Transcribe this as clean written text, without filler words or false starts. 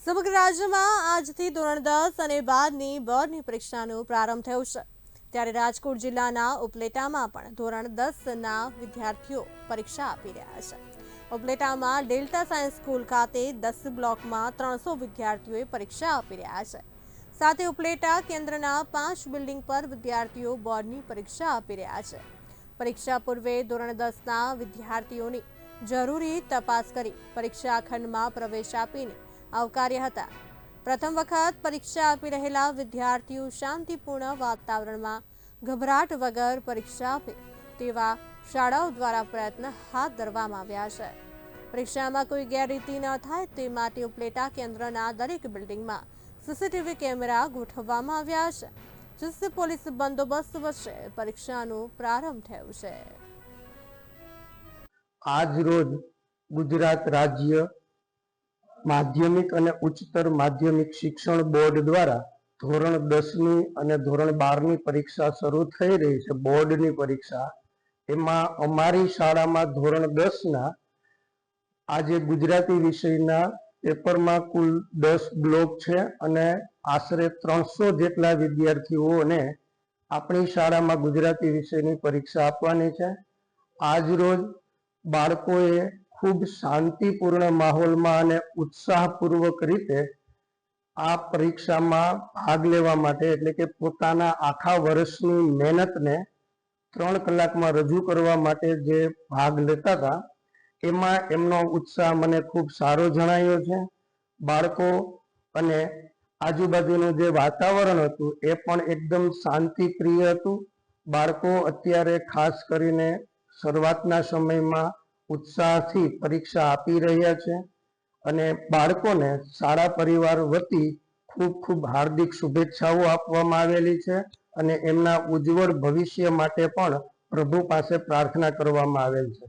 સમગ્ર રાજ્યમાં આજથી ધોરણ 10 અને 12ની બોર્ડની પરીક્ષાનો પ્રારંભ થયો છે। ત્યારે રાજકોટ જિલ્લાના ઉપલેટામાં પણ ધોરણ 10ના વિદ્યાર્થીઓ પરીક્ષા આપી રહ્યા છે। ઉપલેટામાં ડેલ્ટા સાયન્સ સ્કૂલ ખાતે 10 બ્લોકમાં 300 વિદ્યાર્થીઓએ પરીક્ષા આપી રહ્યા છે। સાથે ઉપલેટા કેન્દ્રના 5 બિલ્ડિંગ પર વિદ્યાર્થીઓ બોર્ડની પરીક્ષા આપી રહ્યા છે। પરીક્ષા પૂર્વે ધોરણ 10ના વિદ્યાર્થીઓની જરૂરી તપાસ કરી પરીક્ષા ખંડમાં પ્રવેશ આપીને આવકાર્યા હતા। પ્રથમ વખત પરીક્ષા આપી રહેલા વિદ્યાર્થીઓ શાંતિપૂર્ણ વાતાવરણમાં ગભરાટ વગર પરીક્ષા આપે તેવા શાળાઓ દ્વારા પ્રયત્ન હાથ ધરવામાં આવ્યા છે। પરીક્ષામાં કોઈ ગેરરીતિ ન થાય તે માટે ઉપલેટા કેન્દ્રના દરેક બિલ્ડિંગમાં સીસીટીવી કેમેરા ગોઠવવામાં આવ્યા છે। ચુસ્ત પોલીસ બંદોબસ્ત વચ્ચે પરીક્ષાનો પ્રારંભ થયો છે। આજ રોજ ગુજરાત રાજ્ય માધ્યમિક અને ઉચ્ચતર માધ્યમિક શિક્ષણ બોર્ડ દ્વારા ધોરણ 10ની અને ધોરણ 12ની પરીક્ષા શરૂ થઈ રહી છે। બોર્ડની પરીક્ષા એમાં અમારી શાળામાં ધોરણ 10ના આજે ગુજરાતી વિષયના પેપરમાં કુલ 10 બ્લોક છે અને આશરે 300 જેટલા વિદ્યાર્થીઓને આપણી શાળામાં ગુજરાતી વિષયની પરીક્ષા આપવાની છે। આજ રોજ બાળકોએ ખૂબ શાંતિપૂર્ણ માહોલમાં અને ઉત્સાહપૂર્વક રીતે આ પરીક્ષામાં ભાગ લેવા માટે એટલે કે પોતાના આખા વર્ષની મહેનતને 3 કલાકમાં રજૂ કરવા માટે જે ભાગ લેતા હતા એમાં એમનો ઉત્સાહ મને ખૂબ સારો જણાયો છે। બાળકો અને આજુબાજુનું જે વાતાવરણ હતું એ પણ એકદમ શાંતિપ્રિય હતું। બાળકો અત્યારે ખાસ કરીને શરૂઆતના સમયમાં ઉત્સાહથી પરીક્ષા આપી રહ્યા છે અને બાળકોને શાળા પરિવાર વતી ખૂબ ખૂબ હાર્દિક શુભેચ્છાઓ આપવામાં આવેલી છે અને એમના ઉજ્જવળ ભવિષ્ય માટે પણ પ્રભુ પાસે પ્રાર્થના કરવામાં આવેલ છે।